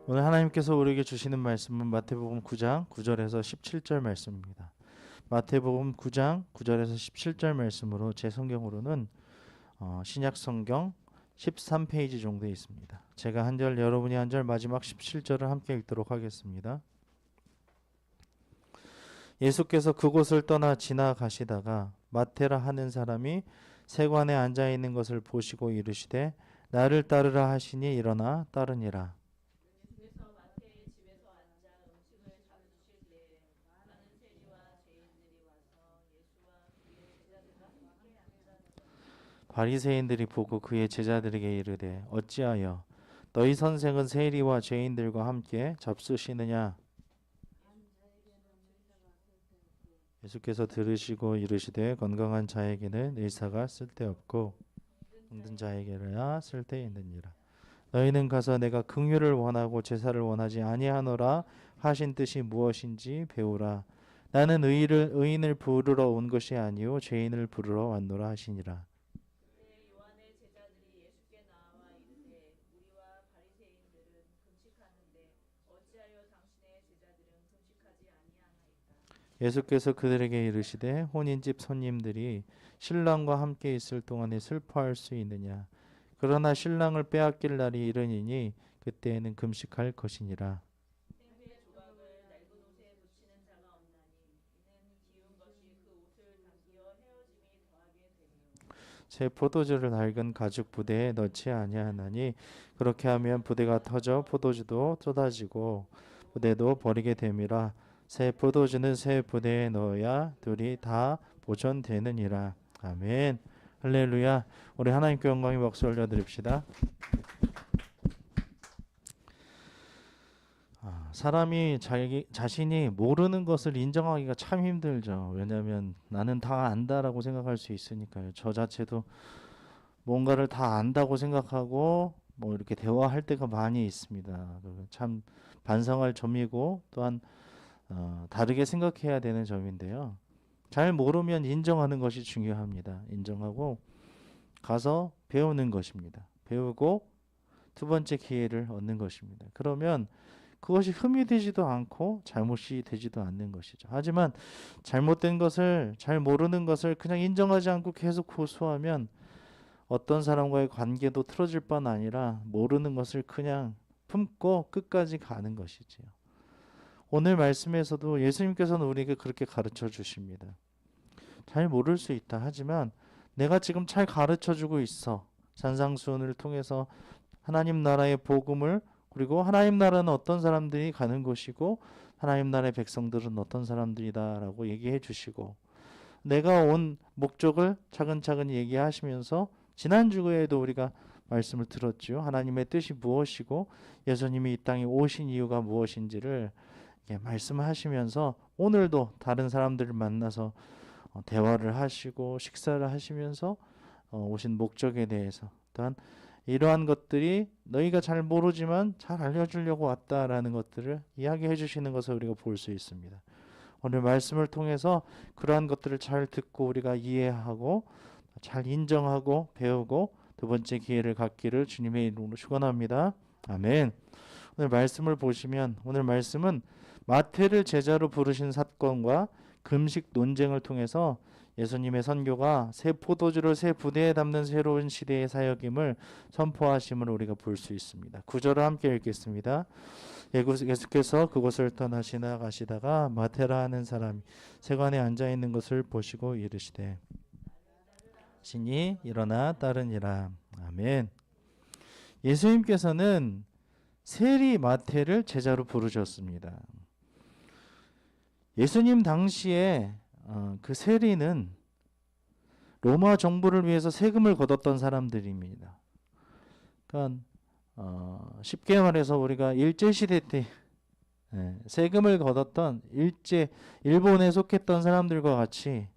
오늘 하나님께서 우리에게 주시는 말씀은 마태복음 9장 9절에서 17절 말씀입니다. 마태복음 9장 9절에서 17절 말씀으로 제 성경으로는 신약 성경 13페이지 정도에 있습니다. 제가 한 절, 여러분이 한 절, 마지막 17절을 함께 읽도록 하겠습니다. 예수께서 그곳을 떠나 지나가시다가 마테라 하는 사람이 세관에 앉아 있는 것을 보시고 이르시되 나를 따르라 하시니 일어나 따르니라. 예수께서 마태의 집에서 앉아 음식을 잡수실 때에 많은 세리와 죄인들이 와서 예수와 그의 제자들과 함께 앉았더니 바리새인들이 보고 그의 제자들에게 이르되 어찌하여 너희 선생은 세리와 죄인들과 함께 잡수시느냐? 예수께서 들으시고 이르시되 건강한 자에게는 의사가 쓸데없고 힘든 자에게야 쓸데있느니라. 너희는 가서 내가 긍휼을 원하고 제사를 원하지 아니하노라 하신 뜻이 무엇인지 배우라. 나는 의인을 부르러 온 것이 아니요 죄인을 부르러 왔노라 하시니라. 그때 요한의 제자들이 예수께 나와 이르되 우리와 바리새인들은 금식하는데 어찌하여 당신의 제자들은 금식하지 아니하나이까. 예수께서 그들에게 이르시되 혼인집 손님들이 신랑과 함께 있을 동안에 슬퍼할 수 있느냐? 그러나 신랑을 빼앗길 날이 이르니니 그때에는 금식할 것이니라. 생수의 조각을 낡은 옷에 묻히는 자가 없나니 이는 기운 것이 그 옷을 당기어 헤어짐이 더하게 되리요. 새 포도주를 낡은 가죽 부대에 넣지 아니하나니 그렇게 하면 부대가 터져 포도주도 쏟아지고 부대도 버리게 됨이라. 새 포도주는 새 부대에 넣어야 둘이 다 보존되느니라. 아멘. 할렐루야. 우리 하나님께 영광의 박수 올려드립시다. 사람이 자신이 모르는 것을 인정하기가 참 힘들죠. 왜냐하면 나는 다 안다라고 생각할 수 있으니까요. 저 자체도 뭔가를 다 안다고 생각하고 뭐 이렇게 대화할 때가 많이 있습니다. 참 반성할 점이고 또한 다르게 생각해야 되는 점인데요. 잘 모르면 인정하는 것이 중요합니다. 인정하고 가서 배우는 것입니다. 배우고 두 번째 기회를 얻는 것입니다. 그러면 그것이 흠이 되지도 않고 잘못이 되지도 않는 것이죠. 하지만 잘못된 것을, 잘 모르는 것을 그냥 인정하지 않고 계속 고수하면 어떤 사람과의 관계도 틀어질 뿐 아니라 모르는 것을 그냥 품고 끝까지 가는 것이지요. 오늘 말씀에서도 예수님께서는 우리에게 그렇게 가르쳐 주십니다. 잘 모를 수 있다. 하지만 내가 지금 잘 가르쳐 주고 있어. 산상수훈을 통해서 하나님 나라의 복음을, 그리고 하나님 나라는 어떤 사람들이 가는 곳이고 하나님 나라의 백성들은 어떤 사람들이다라고 얘기해 주시고, 내가 온 목적을 차근차근 얘기하시면서 지난주에도 우리가 말씀을 들었죠. 하나님의 뜻이 무엇이고 예수님이 이 땅에 오신 이유가 무엇인지를 말씀하시면서 오늘도 다른 사람들을 만나서 대화를 하시고 식사를 하시면서 오신 목적에 대해서, 또한 이러한 것들이 너희가 잘 모르지만 잘 알려주려고 왔다라는 것들을 이야기해 주시는 것을 우리가 볼 수 있습니다. 오늘 말씀을 통해서 그러한 것들을 잘 듣고 우리가 이해하고 잘 인정하고 배우고 두 번째 기회를 갖기를 주님의 이름으로 축원합니다. 아멘. 오늘 말씀을 보시면 오늘 말씀은 마태를 제자로 부르신 사건과 금식 논쟁을 통해서 예수님의 선교가 새 포도주를 새 부대에 담는 새로운 시대의 사역임을 선포하심을 우리가 볼 수 있습니다. 9절을 함께 읽겠습니다. 예수께서 그곳을 떠나 지나가시다가 마테라 하는 사람이 세관에 앉아 있는 것을 보시고 이르시되 신이 일어나 따르니라. 아멘. 예수님께서는 세리 마태를 제자로 부르셨습니다. 예수님 당시에 그 세리는 로마 정부를 위해서 세금을 걷었던 사람들입니다. 그러니까 쉽게 말해서 우리가 일제 시대 때 세금을 걷었던 일본에 속했던 사람들과 같이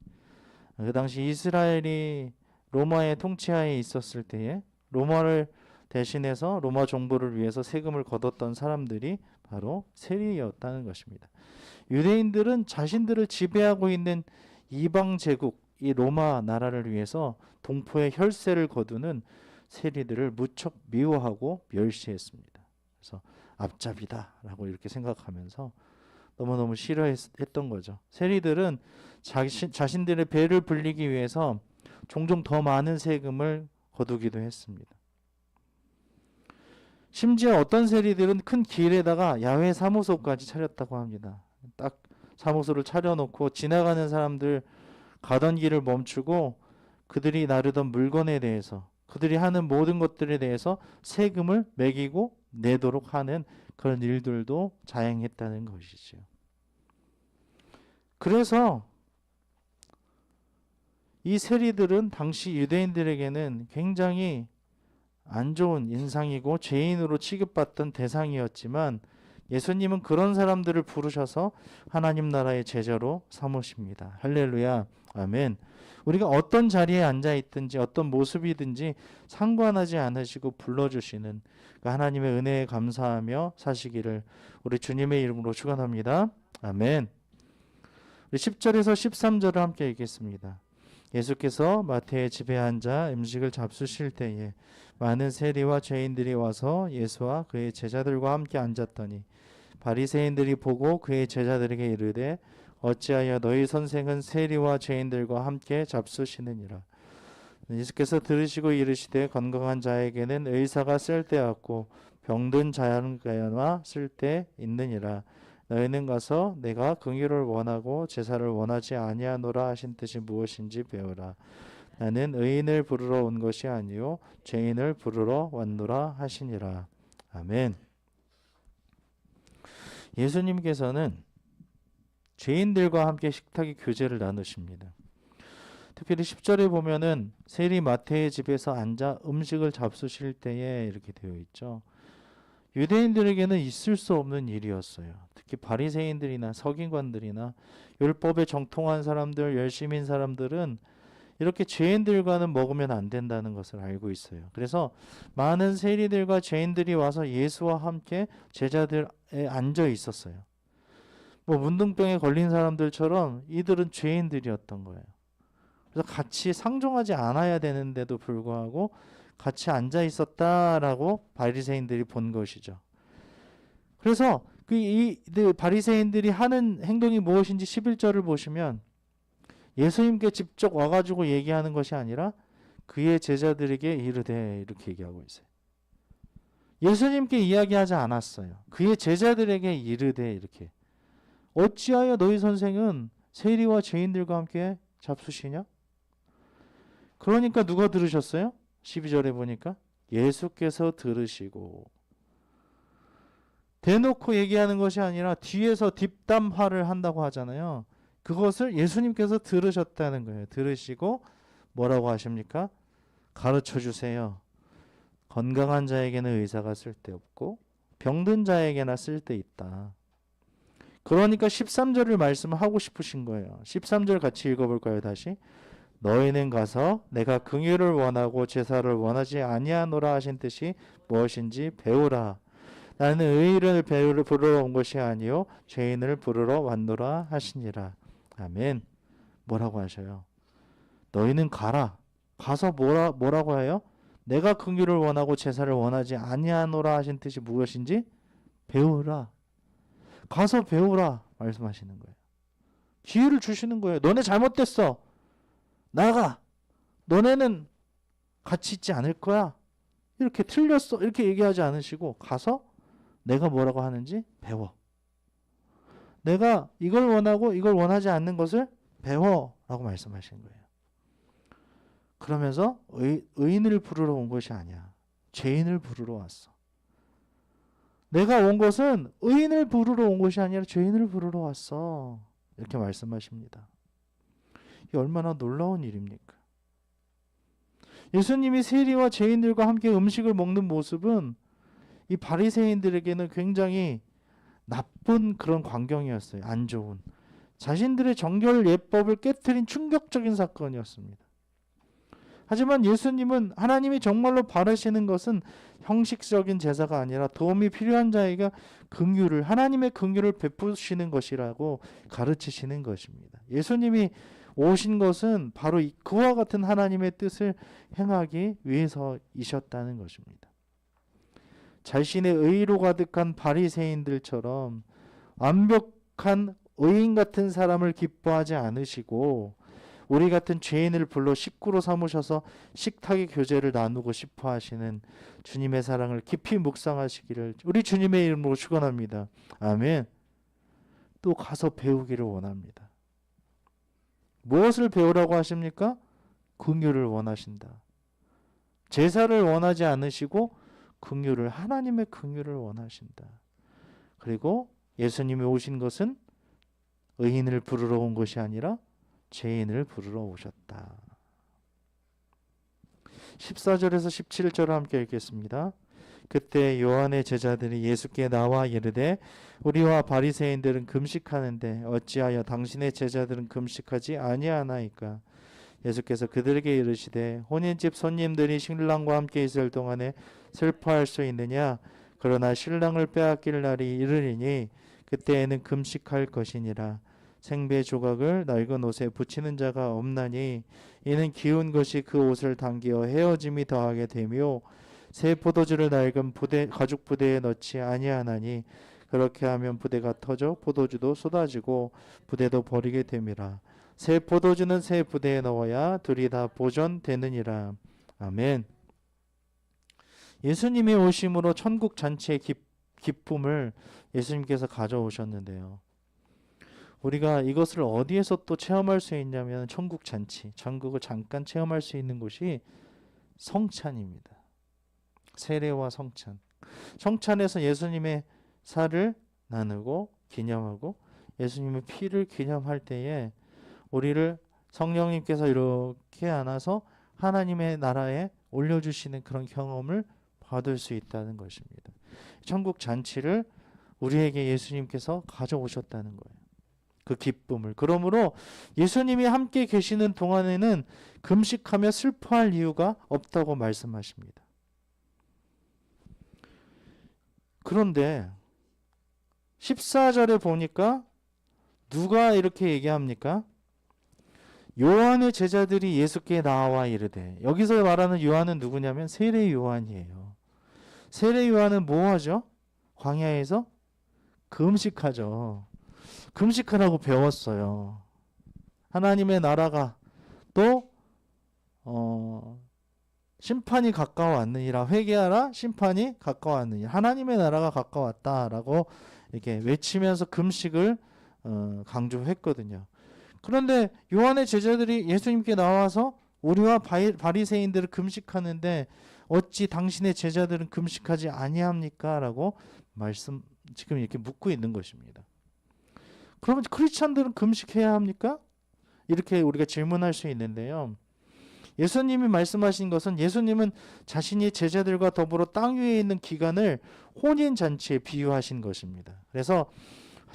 그 당시 이스라엘이 로마의 통치하에 있었을 때에 로마를 대신해서 로마 정부를 위해서 세금을 걷었던 사람들이 바로 세리였다는 것입니다. 유대인들은 자신들을 지배하고 있는 이방 제국, 이 로마 나라를 위해서 동포의 혈세를 거두는 세리들을 무척 미워하고 멸시했습니다. 그래서 앞잡이다라고 이렇게 생각하면서 너무너무 싫어했던 거죠. 세리들은 자신들의 배를 불리기 위해서 종종 더 많은 세금을 거두기도 했습니다. 심지어 어떤 세리들은 큰 길에다가 야외 사무소까지 차렸다고 합니다. 딱 사무소를 차려놓고 지나가는 사람들 가던 길을 멈추고 그들이 나르던 물건에 대해서, 그들이 하는 모든 것들에 대해서 세금을 매기고 내도록 하는 그런 일들도 자행했다는 것이죠. 그래서 이 세리들은 당시 유대인들에게는 굉장히 안 좋은 인상이고 죄인으로 취급받던 대상이었지만 예수님은 그런 사람들을 부르셔서 하나님 나라의 제자로 삼으십니다. 할렐루야. 아멘. 우리가 어떤 자리에 앉아 있든지 어떤 모습이든지 상관하지 않으시고 불러주시는 그 하나님의 은혜에 감사하며 사시기를 우리 주님의 이름으로 축원합니다. 아멘. 우리 10절에서 13절을 함께 읽겠습니다. 예수께서 마태의 집에 앉아 음식을 잡수실 때에 많은 세리와 죄인들이 와서 예수와 그의 제자들과 함께 앉았더니 바리새인들이 보고 그의 제자들에게 이르되 어찌하여 너희 선생은 세리와 죄인들과 함께 잡수시느니라. 예수께서 들으시고 이르시되 건강한 자에게는 의사가 쓸데없고 병든 자에게나 쓸데 있느니라. 너희는 가서 내가 긍휼을 원하고 제사를 원하지 아니하노라 하신 뜻이 무엇인지 배우라. 나는 의인을 부르러 온 것이 아니요 죄인을 부르러 왔노라 하시니라. 아멘. 예수님께서는 죄인들과 함께 식탁의 교제를 나누십니다. 특별히 10절에 보면은 세리 마태의 집에서 앉아 음식을 잡수실 때에 이렇게 되어 있죠. 유대인들에게는 있을 수 없는 일이었어요. 특히 바리새인들이나 서기관들이나 율법에 정통한 사람들, 열심인 사람들은 이렇게 죄인들과는 먹으면 안 된다는 것을 알고 있어요. 그래서 많은 세리들과 죄인들이 와서 예수와 함께 제자들에 앉아 있었어요. 뭐 문둥병에 걸린 사람들처럼 이들은 죄인들이었던 거예요. 그래서 같이 상종하지 않아야 되는데도 불구하고 같이 앉아 있었다라고 바리새인들이 본 것이죠. 그래서 이 바리새인들이 하는 행동이 무엇인지 11절을 보시면 예수님께 직접 와가지고 얘기하는 것이 아니라 그의 제자들에게 이르되 이렇게 얘기하고 있어요. 예수님께 이야기하지 않았어요. 그의 제자들에게 이르되 이렇게. 어찌하여 너희 선생은 세리와 죄인들과 함께 잡수시냐? 그러니까 누가 들으셨어요? 12절에 보니까 예수께서 들으시고, 대놓고 얘기하는 것이 아니라 뒤에서 뒷담화를 한다고 하잖아요. 그것을 예수님께서 들으셨다는 거예요. 들으시고 뭐라고 하십니까? 가르쳐 주세요. 건강한 자에게는 의사가 쓸데없고 병든 자에게나 쓸데있다. 그러니까 13절을 말씀하고 싶으신 거예요. 13절 같이 읽어볼까요? 다시. 너희는 가서 내가 긍휼을 원하고 제사를 원하지 아니하노라 하신 뜻이 무엇인지 배우라. 나는 의인을 부르러 온 것이 아니요 죄인을 부르러 왔노라 하시니라. 아멘. 뭐라고 하셔요? 너희는 가라. 가서 뭐라고 해요? 내가 긍휼을 원하고 제사를 원하지 아니하노라 하신 뜻이 무엇인지 배우라. 가서 배우라 말씀하시는 거예요. 기회를 주시는 거예요. 너네 잘못됐어. 나가. 너네는 같이 있지 않을 거야. 이렇게 틀렸어. 이렇게 얘기하지 않으시고 가서 내가 뭐라고 하는지 배워. 내가 이걸 원하고 이걸 원하지 않는 것을 배워라고 말씀하시는 거예요. 그러면서 의인을 부르러 온 것이 아니야. 죄인을 부르러 왔어. 내가 온 것은 의인을 부르러 온 것이 아니라 죄인을 부르러 왔어. 이렇게 말씀하십니다. 이게 얼마나 놀라운 일입니까? 예수님이 세리와 죄인들과 함께 음식을 먹는 모습은 이 바리새인들에게는 굉장히 나쁜 그런 광경이었어요. 안 좋은. 자신들의 정결 예법을 깨트린 충격적인 사건이었습니다. 하지만 예수님은 하나님이 정말로 바라시는 것은 형식적인 제사가 아니라 도움이 필요한 자에게 긍휼을, 하나님의 긍휼을 베푸시는 것이라고 가르치시는 것입니다. 예수님이 오신 것은 바로 그와 같은 하나님의 뜻을 행하기 위해서이셨다는 것입니다. 자신의 의로 가득한 바리새인들처럼 완벽한 의인 같은 사람을 기뻐하지 않으시고 우리 같은 죄인을 불러 식구로 삼으셔서 식탁의 교제를 나누고 싶어 하시는 주님의 사랑을 깊이 묵상하시기를 우리 주님의 이름으로 축원합니다. 아멘. 또 가서 배우기를 원합니다. 무엇을 배우라고 하십니까? 긍휼을 원하신다. 제사를 원하지 않으시고 긍휼을, 하나님의 긍휼을 원하신다. 그리고 예수님이 오신 것은 의인을 부르러 온 것이 아니라 죄인을 부르러 오셨다. 14절에서 17절을 함께 읽겠습니다. 그때 요한의 제자들이 예수께 나와 이르되 우리와 바리새인들은 금식하는데 어찌하여 당신의 제자들은 금식하지 아니하나이까? 예수께서 그들에게 이르시되 혼인집 손님들이 신랑과 함께 있을 동안에 슬퍼할 수 있느냐? 그러나 신랑을 빼앗길 날이 이르리니 그때에는 금식할 것이니라. 생배 조각을 낡은 옷에 붙이는 자가 없나니 이는 기운 것이 그 옷을 당기어 헤어짐이 더하게 되며 새 포도주를 낡은 가죽 부대에 넣지 아니하나니 그렇게 하면 부대가 터져 포도주도 쏟아지고 부대도 버리게 됨이라. 새 포도주는 새 부대에 넣어야 둘이 다 보존되느니라. 아멘. 예수님의 오심으로 천국 잔치의 기쁨을 예수님께서 가져오셨는데요. 우리가 이것을 어디에서 또 체험할 수 있냐면 천국 잔치, 천국을 잠깐 체험할 수 있는 곳이 성찬입니다. 세례와 성찬. 성찬에서 예수님의 살을 나누고 기념하고 예수님의 피를 기념할 때에 우리를 성령님께서 이렇게 안아서 하나님의 나라에 올려주시는 그런 경험을 받을 수 있다는 것입니다. 천국 잔치를 우리에게 예수님께서 가져오셨다는 거예요. 그 기쁨을. 그러므로 예수님이 함께 계시는 동안에는 금식하며 슬퍼할 이유가 없다고 말씀하십니다. 그런데 14절에 보니까 누가 이렇게 얘기합니까? 요한의 제자들이 예수께 나와 이르되, 여기서 말하는 요한은 누구냐면 세례 요한이에요. 세례 요한은 뭐 하죠? 광야에서 금식하죠. 금식하라고 배웠어요. 하나님의 나라가 또 심판이 가까워왔느니라. 회개하라, 심판이 가까워왔느니라. 하나님의 나라가 가까웠다라고 이렇게 외치면서 금식을 강조했거든요. 그런데 요한의 제자들이 예수님께 나와서 우리와 바리새인들을 금식하는데 어찌 당신의 제자들은 금식하지 아니합니까? 라고 지금 이렇게 묻고 있는 것입니다. 그러면 크리스찬들은 금식해야 합니까? 이렇게 우리가 질문할 수 있는데요. 예수님이 말씀하신 것은 예수님은 자신이 제자들과 더불어 땅 위에 있는 기간을 혼인잔치에 비유하신 것입니다. 그래서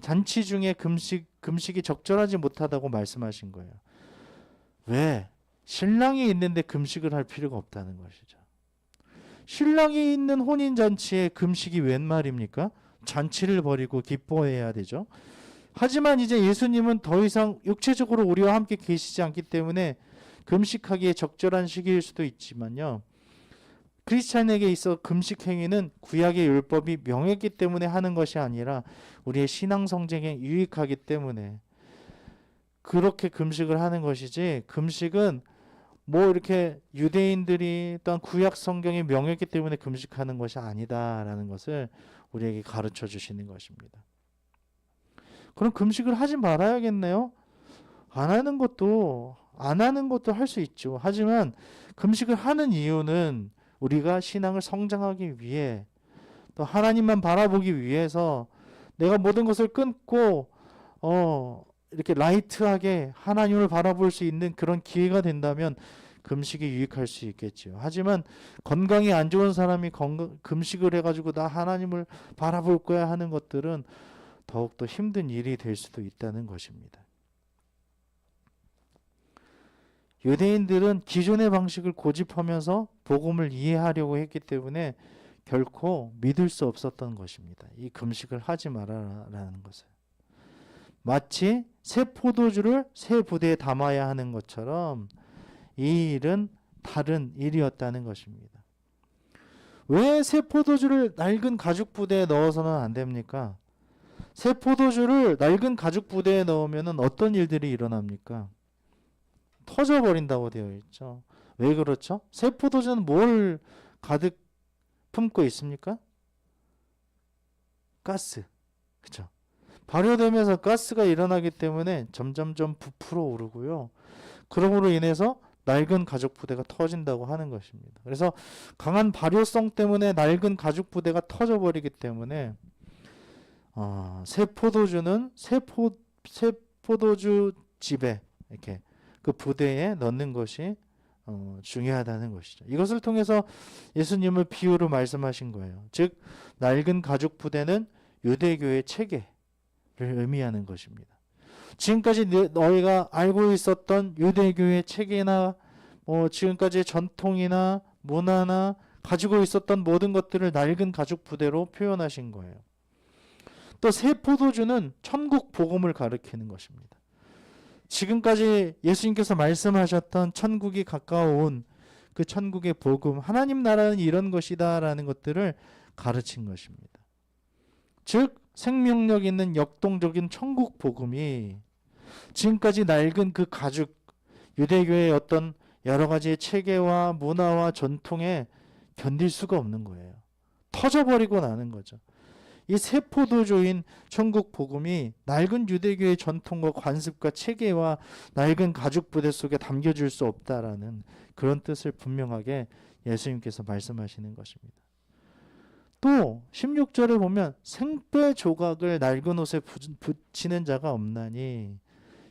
잔치 중에 금식이 적절하지 못하다고 말씀하신 거예요. 왜? 신랑이 있는데 금식을 할 필요가 없다는 것이죠. 신랑이 있는 혼인잔치에 금식이 웬 말입니까? 잔치를 벌이고 기뻐해야 되죠. 하지만 이제 예수님은 더 이상 육체적으로 우리와 함께 계시지 않기 때문에 금식하기에 적절한 시기일 수도 있지만요. 크리스찬에게 있어 금식 행위는 구약의 율법이 명했기 때문에 하는 것이 아니라 우리의 신앙 성장에 유익하기 때문에 그렇게 금식을 하는 것이지, 금식은 뭐 이렇게 유대인들이 또한 구약 성경에 명했기 때문에 금식하는 것이 아니다라는 것을 우리에게 가르쳐 주시는 것입니다. 그럼 금식을 하지 말아야겠네요? 안 하는 것도 할 수 있죠. 하지만 금식을 하는 이유는 우리가 신앙을 성장하기 위해, 또 하나님만 바라보기 위해서 내가 모든 것을 끊고 이렇게 라이트하게 하나님을 바라볼 수 있는 그런 기회가 된다면 금식이 유익할 수 있겠죠. 하지만 건강이 안 좋은 사람이 금식을 해가지고 나 하나님을 바라볼 거야 하는 것들은 더욱더 힘든 일이 될 수도 있다는 것입니다. 유대인들은 기존의 방식을 고집하면서 복음을 이해하려고 했기 때문에 결코 믿을 수 없었던 것입니다. 이 금식을 하지 말아라라는 것을. 마치 새 포도주를 새 부대에 담아야 하는 것처럼 이 일은 다른 일이었다는 것입니다. 왜 새 포도주를 낡은 가죽 부대에 넣어서는 안 됩니까? 새 포도주를 낡은 가죽 부대에 넣으면 어떤 일들이 일어납니까? 터져버린다고 되어 있죠. 왜 그렇죠? 새 포도주는 뭘 가득 품고 있습니까? 가스. 그렇죠? 발효되면서 가스가 일어나기 때문에 점점점 부풀어 오르고요. 그러므로 인해서 낡은 가죽 부대가 터진다고 하는 것입니다. 그래서 강한 발효성 때문에 낡은 가죽 부대가 터져버리기 때문에 새 포도주는 새 포도주 집에 이렇게 그 부대에 넣는 것이 중요하다는 것이죠. 이것을 통해서 예수님을 비유로 말씀하신 거예요. 즉 낡은 가죽 부대는 유대교의 체계를 의미하는 것입니다. 지금까지 너희가 알고 있었던 유대교의 체계나 지금까지의 전통이나 문화나 가지고 있었던 모든 것들을 낡은 가죽 부대로 표현하신 거예요. 또 새 포도주는 천국 복음을 가리키는 것입니다. 지금까지 예수님께서 말씀하셨던 천국이 가까운 그 천국의 복음, 하나님 나라는 이런 것이다라는 것들을 가르친 것입니다. 즉 생명력 있는 역동적인 천국 복음이 지금까지 낡은 그 가죽, 유대교의 어떤 여러 가지의 체계와 문화와 전통에 견딜 수가 없는 거예요. 터져버리고 나는 거죠. 이 새 포도주인 천국 복음이 낡은 유대교의 전통과 관습과 체계와 낡은 가죽 부대 속에 담겨질 수 없다라는 그런 뜻을 분명하게 예수님께서 말씀하시는 것입니다. 또 16절에 보면 생뼈 조각을 낡은 옷에 붙이는 자가 없나니,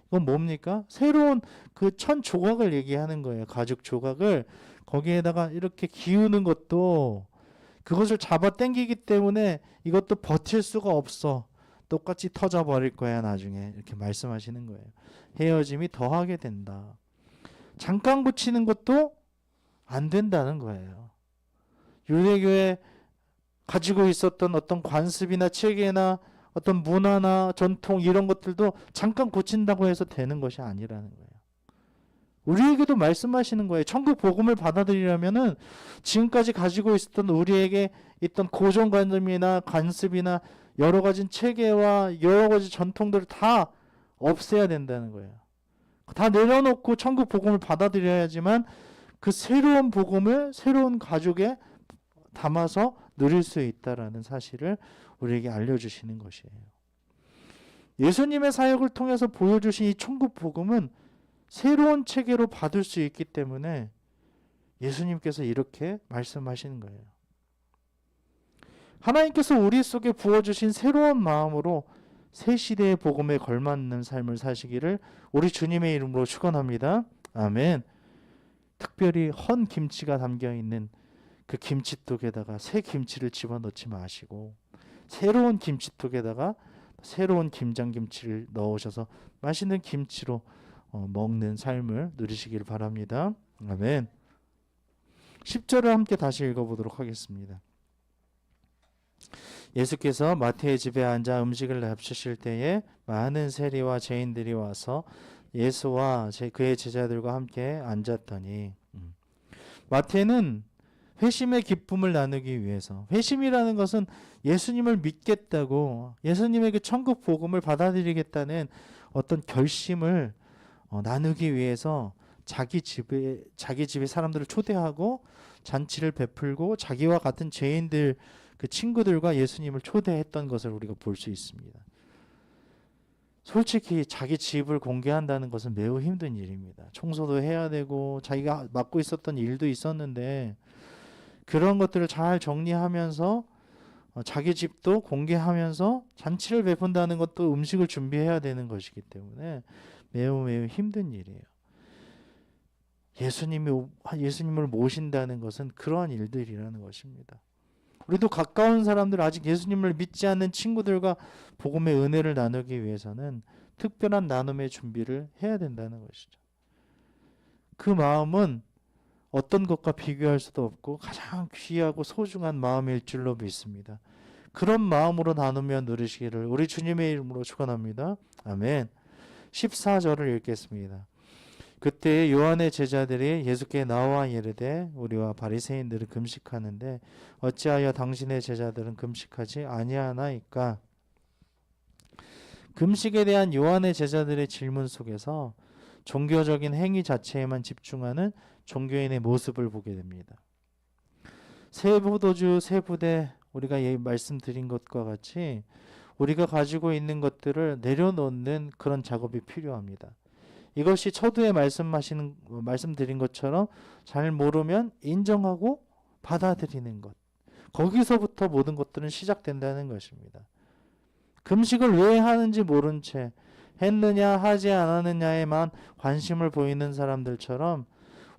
이건 뭡니까? 새로운 그 천 조각을 얘기하는 거예요. 가죽 조각을 거기에다가 이렇게 기우는 것도 그것을 잡아 당기기 때문에 이것도 버틸 수가 없어. 똑같이 터져버릴 거야 나중에. 이렇게 말씀하시는 거예요. 헤어짐이 더하게 된다. 잠깐 붙이는 것도 안 된다는 거예요. 유대교에 가지고 있었던 어떤 관습이나 체계나 어떤 문화나 전통 이런 것들도 잠깐 고친다고 해서 되는 것이 아니라는 거예요. 우리에게도 말씀하시는 거예요. 천국 복음을 받아들이려면은 지금까지 가지고 있었던 우리에게 있던 고정관념이나 관습이나 여러 가지 체계와 여러 가지 전통들을 다 없애야 된다는 거예요. 다 내려놓고 천국 복음을 받아들여야지만 그 새로운 복음을 새로운 가죽에 담아서 누릴 수 있다라는 사실을 우리에게 알려주시는 것이에요. 예수님의 사역을 통해서 보여주신 이 천국 복음은 새로운 체계로 받을 수 있기 때문에 예수님께서 이렇게 말씀하시는 거예요. 하나님께서 우리 속에 부어주신 새로운 마음으로 새 시대의 복음에 걸맞는 삶을 사시기를 우리 주님의 이름으로 축원합니다. 아멘. 특별히 헌 김치가 담겨있는 그 김치통에다가 새 김치를 집어넣지 마시고 새로운 김치통에다가 새로운 김장김치를 넣으셔서 맛있는 김치로 먹는 삶을 누리시길 바랍니다. 아멘. 10절을 함께 다시 읽어보도록 하겠습니다. 예수께서 마태의 집에 앉아 음식을 납치실 때에 많은 세리와 죄인들이 와서 예수와 그의 제자들과 함께 앉았더니, 마태는 회심의 기쁨을 나누기 위해서, 회심이라는 것은 예수님을 믿겠다고, 예수님의 그 천국 복음을 받아들이겠다는 어떤 결심을 나누기 위해서 자기 집에 사람들을 초대하고 잔치를 베풀고 자기와 같은 죄인들 그 친구들과 예수님을 초대했던 것을 우리가 볼 수 있습니다. 솔직히 자기 집을 공개한다는 것은 매우 힘든 일입니다. 청소도 해야 되고 자기가 맡고 있었던 일도 있었는데 그런 것들을 잘 정리하면서 자기 집도 공개하면서 잔치를 베푼다는 것도 음식을 준비해야 되는 것이기 때문에 매우 힘든 일이에요. 예수님을 모신다는 것은 그러한 일들이라는 것입니다. 우리도 가까운 사람들, 아직 예수님을 믿지 않는 친구들과 복음의 은혜를 나누기 위해서는 특별한 나눔의 준비를 해야 된다는 것이죠. 그 마음은 어떤 것과 비교할 수도 없고 가장 귀하고 소중한 마음일 줄로 믿습니다. 그런 마음으로 나누며 누리시기를 우리 주님의 이름으로 축원합니다. 아멘. 14절을 읽겠습니다. 그때 요한의 제자들이 예수께 나와 이르되 우리와 바리새인들은 금식하는데 어찌하여 당신의 제자들은 금식하지 아니하나이까? 금식에 대한 요한의 제자들의 질문 속에서 종교적인 행위 자체에만 집중하는 종교인의 모습을 보게 됩니다. 세부도주 세부대 우리가 말씀드린 것과 같이 우리가 가지고 있는 것들을 내려놓는 그런 작업이 필요합니다. 이것이 초두에 말씀드린 것처럼 잘 모르면 인정하고 받아들이는 것. 거기서부터 모든 것들은 시작된다는 것입니다. 금식을 왜 하는지 모른 채 했느냐 하지 않았느냐에만 관심을 보이는 사람들처럼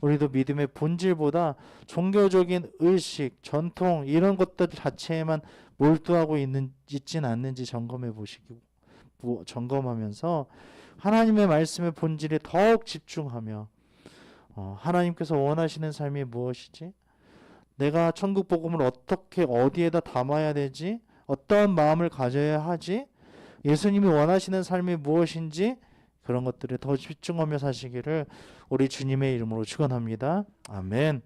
우리도 믿음의 본질보다 종교적인 의식, 전통 이런 것들 자체에만 몰두하고 있진 않는지 점검하면서 하나님의 말씀의 본질에 더욱 집중하며 하나님께서 원하시는 삶이 무엇이지? 내가 천국 복음을 어떻게 어디에다 담아야 되지? 어떠한 마음을 가져야 하지? 예수님이 원하시는 삶이 무엇인지 그런 것들에 더 집중하며 사시기를 우리 주님의 이름으로 축원합니다. 아멘.